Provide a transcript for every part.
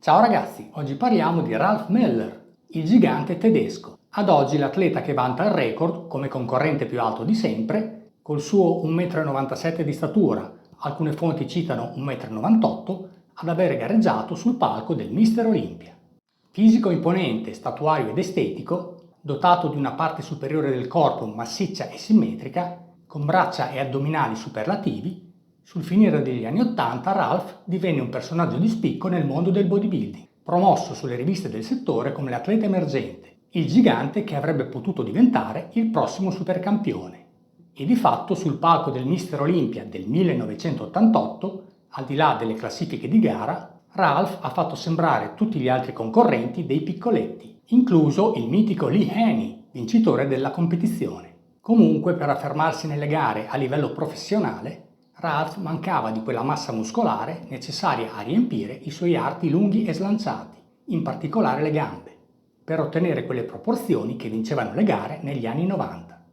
Ciao ragazzi, oggi parliamo di Ralph Möller, il gigante tedesco. Ad oggi l'atleta che vanta il record come concorrente più alto di sempre, col suo 1,97 m di statura, alcune fonti citano 1,98 m, ad aver gareggiato sul palco del Mister Olympia. Fisico imponente, statuario ed estetico, dotato di una parte superiore del corpo massiccia e simmetrica, con braccia e addominali superlativi, sul finire degli anni '80 Ralph divenne un personaggio di spicco nel mondo del bodybuilding, promosso sulle riviste del settore come l'atleta emergente, il gigante che avrebbe potuto diventare il prossimo supercampione. E di fatto sul palco del Mister Olympia del 1988, al di là delle classifiche di gara, Ralph ha fatto sembrare tutti gli altri concorrenti dei piccoletti, incluso il mitico Lee Haney, vincitore della competizione. Comunque, per affermarsi nelle gare a livello professionale, Ralph mancava di quella massa muscolare necessaria a riempire i suoi arti lunghi e slanciati, in particolare le gambe, per ottenere quelle proporzioni che vincevano le gare negli anni '90.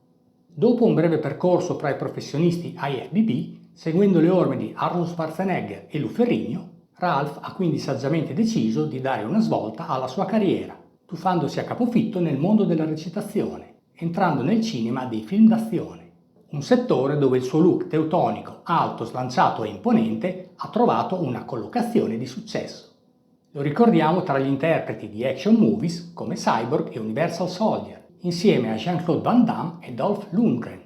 Dopo un breve percorso tra i professionisti IFBB, seguendo le orme di Arnold Schwarzenegger e Lou Ferrigno, Ralph ha quindi saggiamente deciso di dare una svolta alla sua carriera, tuffandosi a capofitto nel mondo della recitazione, entrando nel cinema dei film d'azione. Un settore dove il suo look teutonico, alto, slanciato e imponente ha trovato una collocazione di successo. Lo ricordiamo tra gli interpreti di action movies come Cyborg e Universal Soldier, insieme a Jean-Claude Van Damme e Dolph Lundgren,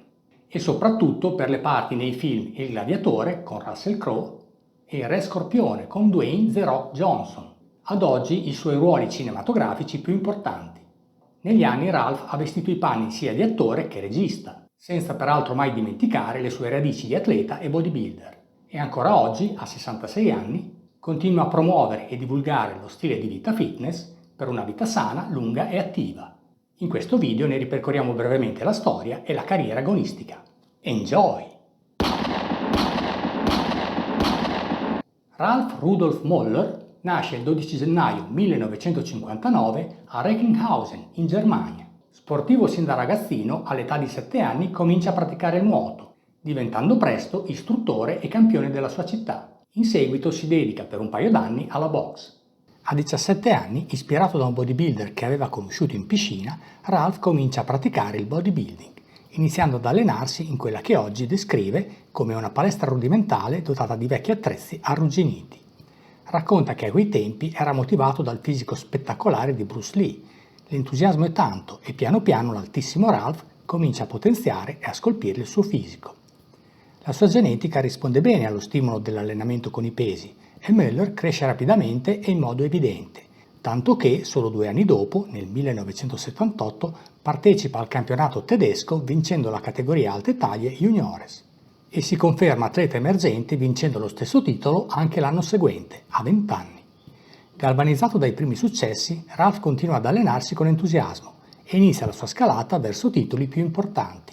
e soprattutto per le parti nei film Il Gladiatore con Russell Crowe e Il Re Scorpione con Dwayne The Rock Johnson, ad oggi i suoi ruoli cinematografici più importanti. Negli anni Ralph ha vestito i panni sia di attore che regista, senza peraltro mai dimenticare le sue radici di atleta e bodybuilder. E ancora oggi, a 66 anni, continua a promuovere e divulgare lo stile di vita fitness per una vita sana, lunga e attiva. In questo video ne ripercorriamo brevemente la storia e la carriera agonistica. Enjoy! Ralph Rudolf Möller nasce il 12 gennaio 1959 a Recklinghausen, in Germania. Sportivo sin da ragazzino, all'età di 7 anni comincia a praticare il nuoto, diventando presto istruttore e campione della sua città. In seguito si dedica per un paio d'anni alla boxe. A 17 anni, ispirato da un bodybuilder che aveva conosciuto in piscina, Ralph comincia a praticare il bodybuilding, iniziando ad allenarsi in quella che oggi descrive come una palestra rudimentale dotata di vecchi attrezzi arrugginiti. Racconta che a quei tempi era motivato dal fisico spettacolare di Bruce Lee. L'entusiasmo è tanto e piano piano l'altissimo Ralph comincia a potenziare e a scolpire il suo fisico. La sua genetica risponde bene allo stimolo dell'allenamento con i pesi e Möller cresce rapidamente e in modo evidente, tanto che solo 2 anni dopo, nel 1978, partecipa al campionato tedesco vincendo la categoria alte taglie juniores e si conferma atleta emergente vincendo lo stesso titolo anche l'anno seguente, a 20 anni. Galvanizzato dai primi successi, Ralph continua ad allenarsi con entusiasmo e inizia la sua scalata verso titoli più importanti.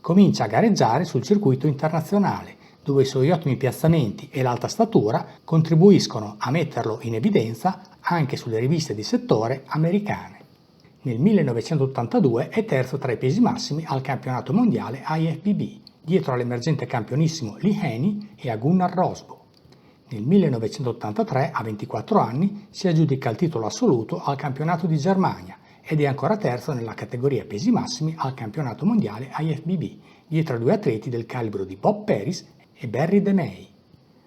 Comincia a gareggiare sul circuito internazionale, dove i suoi ottimi piazzamenti e l'alta statura contribuiscono a metterlo in evidenza anche sulle riviste di settore americane. Nel 1982 è terzo tra i pesi massimi al campionato mondiale IFBB, dietro all'emergente campionissimo Lee Haney e a Gunnar Rosbo. Nel 1983, a 24 anni, si aggiudica il titolo assoluto al campionato di Germania ed è ancora terzo nella categoria pesi massimi al campionato mondiale IFBB, dietro a 2 atleti del calibro di Bob Paris e Barry DeMay.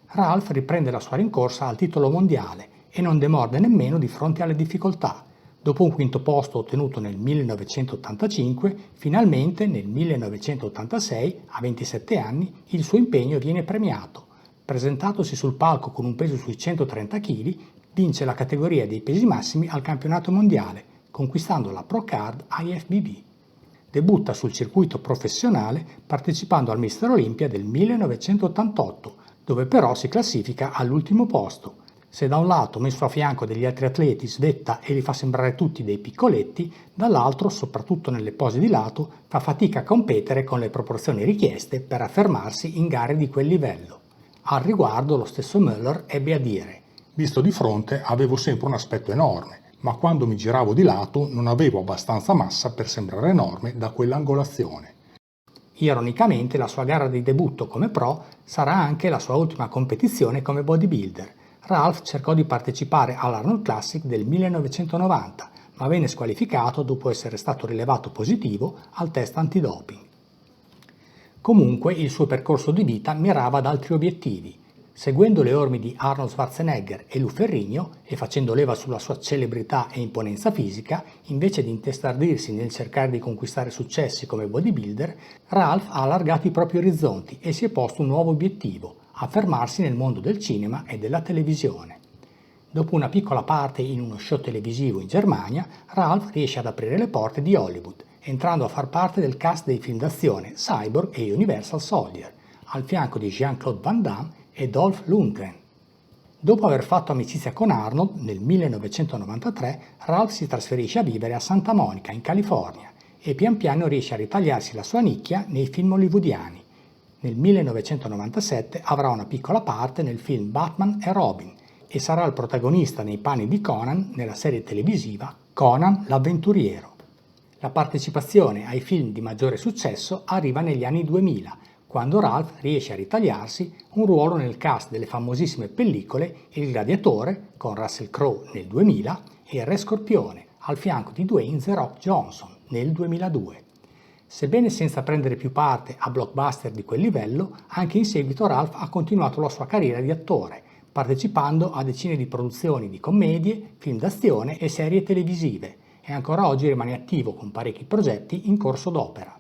Ralph riprende la sua rincorsa al titolo mondiale e non demorde nemmeno di fronte alle difficoltà. Dopo un quinto posto ottenuto nel 1985, finalmente nel 1986, a 27 anni, il suo impegno viene premiato. Presentatosi sul palco con un peso sui 130 kg, vince la categoria dei pesi massimi al campionato mondiale, conquistando la Pro Card IFBB. Debutta sul circuito professionale partecipando al Mister Olympia del 1988, dove però si classifica all'ultimo posto. Se da un lato, messo a fianco degli altri atleti, svetta e li fa sembrare tutti dei piccoletti, dall'altro, soprattutto nelle pose di lato, fa fatica a competere con le proporzioni richieste per affermarsi in gare di quel livello. Al riguardo lo stesso Möller ebbe a dire: Visto di fronte avevo sempre un aspetto enorme, ma quando mi giravo di lato non avevo abbastanza massa per sembrare enorme da quell'angolazione. Ironicamente la sua gara di debutto come pro sarà anche la sua ultima competizione come bodybuilder. Ralph cercò di partecipare all'Arnold Classic del 1990, ma venne squalificato dopo essere stato rilevato positivo al test antidoping. Comunque il suo percorso di vita mirava ad altri obiettivi. Seguendo le orme di Arnold Schwarzenegger e Lou Ferrigno e facendo leva sulla sua celebrità e imponenza fisica, invece di intestardirsi nel cercare di conquistare successi come bodybuilder, Ralph ha allargato i propri orizzonti e si è posto un nuovo obiettivo: affermarsi nel mondo del cinema e della televisione. Dopo una piccola parte in uno show televisivo in Germania, Ralph riesce ad aprire le porte di Hollywood, entrando a far parte del cast dei film d'azione Cyborg e Universal Soldier, al fianco di Jean-Claude Van Damme e Dolph Lundgren. Dopo aver fatto amicizia con Arnold, nel 1993 Ralph si trasferisce a vivere a Santa Monica, in California, e pian piano riesce a ritagliarsi la sua nicchia nei film hollywoodiani. Nel 1997 avrà una piccola parte nel film Batman e Robin e sarà il protagonista nei panni di Conan nella serie televisiva Conan l'avventuriero. La partecipazione ai film di maggiore successo arriva negli anni 2000, quando Ralph riesce a ritagliarsi un ruolo nel cast delle famosissime pellicole Il Gladiatore, con Russell Crowe nel 2000, e Il Re Scorpione, al fianco di Dwayne The Rock Johnson nel 2002. Sebbene senza prendere più parte a blockbuster di quel livello, anche in seguito Ralph ha continuato la sua carriera di attore, partecipando a decine di produzioni di commedie, film d'azione e serie televisive, e ancora oggi rimane attivo con parecchi progetti in corso d'opera.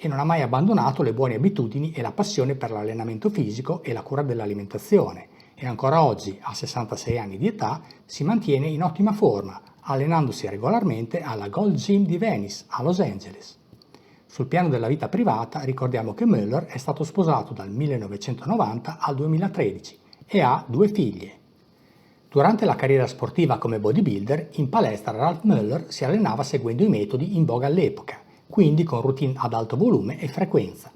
E non ha mai abbandonato le buone abitudini e la passione per l'allenamento fisico e la cura dell'alimentazione, e ancora oggi, a 66 anni di età, si mantiene in ottima forma, allenandosi regolarmente alla Gold Gym di Venice, a Los Angeles. Sul piano della vita privata ricordiamo che Müller è stato sposato dal 1990 al 2013 e ha 2 figlie. Durante la carriera sportiva come bodybuilder, in palestra Ralph Müller si allenava seguendo i metodi in voga all'epoca, quindi con routine ad alto volume e frequenza.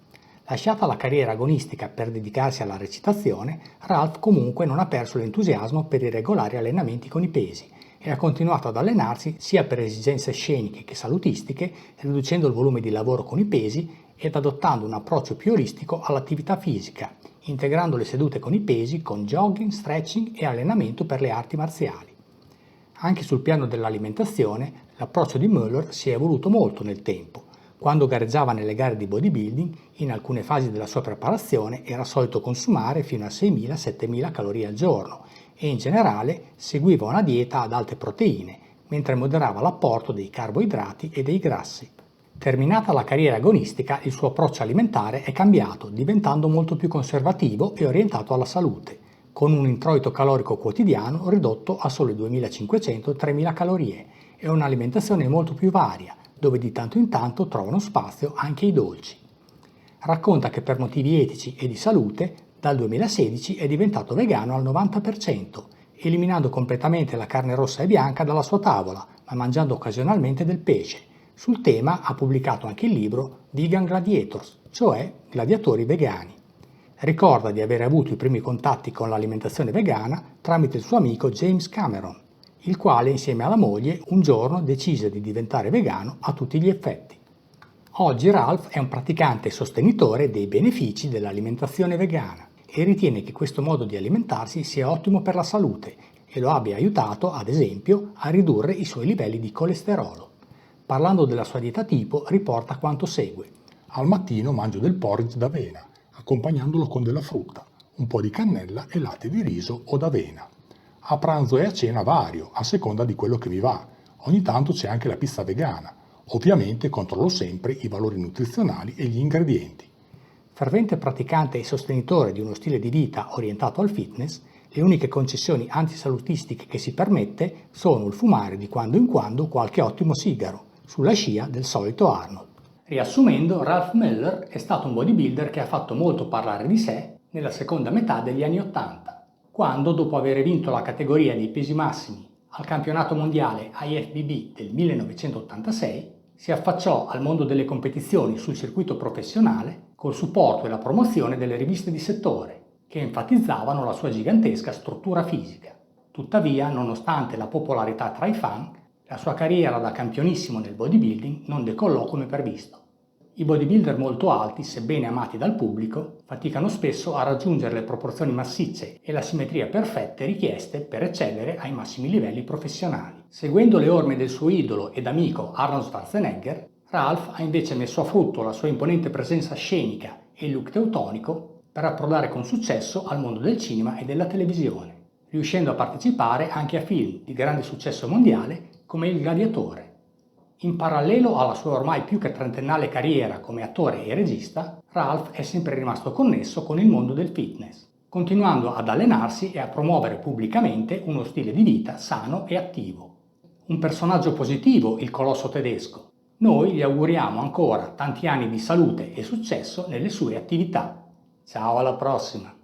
Lasciata la carriera agonistica per dedicarsi alla recitazione, Ralph comunque non ha perso l'entusiasmo per i regolari allenamenti con i pesi e ha continuato ad allenarsi sia per esigenze sceniche che salutistiche, riducendo il volume di lavoro con i pesi ed adottando un approccio più olistico all'attività fisica, integrando le sedute con i pesi con jogging, stretching e allenamento per le arti marziali. Anche sul piano dell'alimentazione, l'approccio di Müller si è evoluto molto nel tempo. Quando gareggiava nelle gare di bodybuilding, in alcune fasi della sua preparazione era solito consumare fino a 6.000-7.000 calorie al giorno e in generale seguiva una dieta ad alte proteine, mentre moderava l'apporto dei carboidrati e dei grassi. Terminata la carriera agonistica, il suo approccio alimentare è cambiato, diventando molto più conservativo e orientato alla salute, con un introito calorico quotidiano ridotto a solo 2.500-3.000 calorie e un'alimentazione molto più varia, dove di tanto in tanto trovano spazio anche i dolci. Racconta che per motivi etici e di salute, dal 2016 è diventato vegano al 90%, eliminando completamente la carne rossa e bianca dalla sua tavola, ma mangiando occasionalmente del pesce. Sul tema ha pubblicato anche il libro Vegan Gladiators, cioè gladiatori vegani. Ricorda di aver avuto i primi contatti con l'alimentazione vegana tramite il suo amico James Cameron, il quale insieme alla moglie un giorno decise di diventare vegano a tutti gli effetti. Oggi Ralph è un praticante e sostenitore dei benefici dell'alimentazione vegana e ritiene che questo modo di alimentarsi sia ottimo per la salute e lo abbia aiutato, ad esempio, a ridurre i suoi livelli di colesterolo. Parlando della sua dieta tipo, riporta quanto segue. Al mattino mangio del porridge d'avena, accompagnandolo con della frutta, un po' di cannella e latte di riso o d'avena. A pranzo e a cena vario, a seconda di quello che mi va. Ogni tanto c'è anche la pizza vegana. Ovviamente controllo sempre i valori nutrizionali e gli ingredienti. Fervente praticante e sostenitore di uno stile di vita orientato al fitness, le uniche concessioni antisalutistiche che si permette sono il fumare di quando in quando qualche ottimo sigaro, sulla scia del solito Arnold. Riassumendo, Ralph Müller è stato un bodybuilder che ha fatto molto parlare di sé nella seconda metà degli anni '80, quando, dopo aver vinto la categoria dei pesi massimi al campionato mondiale IFBB del 1986, si affacciò al mondo delle competizioni sul circuito professionale col supporto e la promozione delle riviste di settore, che enfatizzavano la sua gigantesca struttura fisica. Tuttavia, nonostante la popolarità tra i fan, la sua carriera da campionissimo nel bodybuilding non decollò come previsto. I bodybuilder molto alti, sebbene amati dal pubblico, faticano spesso a raggiungere le proporzioni massicce e la simmetria perfette richieste per eccellere ai massimi livelli professionali. Seguendo le orme del suo idolo ed amico Arnold Schwarzenegger, Ralph ha invece messo a frutto la sua imponente presenza scenica e il look teutonico per approdare con successo al mondo del cinema e della televisione, riuscendo a partecipare anche a film di grande successo mondiale come Il Gladiatore. In parallelo alla sua ormai più che trentennale carriera come attore e regista, Ralph è sempre rimasto connesso con il mondo del fitness, continuando ad allenarsi e a promuovere pubblicamente uno stile di vita sano e attivo. Un personaggio positivo, il colosso tedesco. Noi gli auguriamo ancora tanti anni di salute e successo nelle sue attività. Ciao, alla prossima!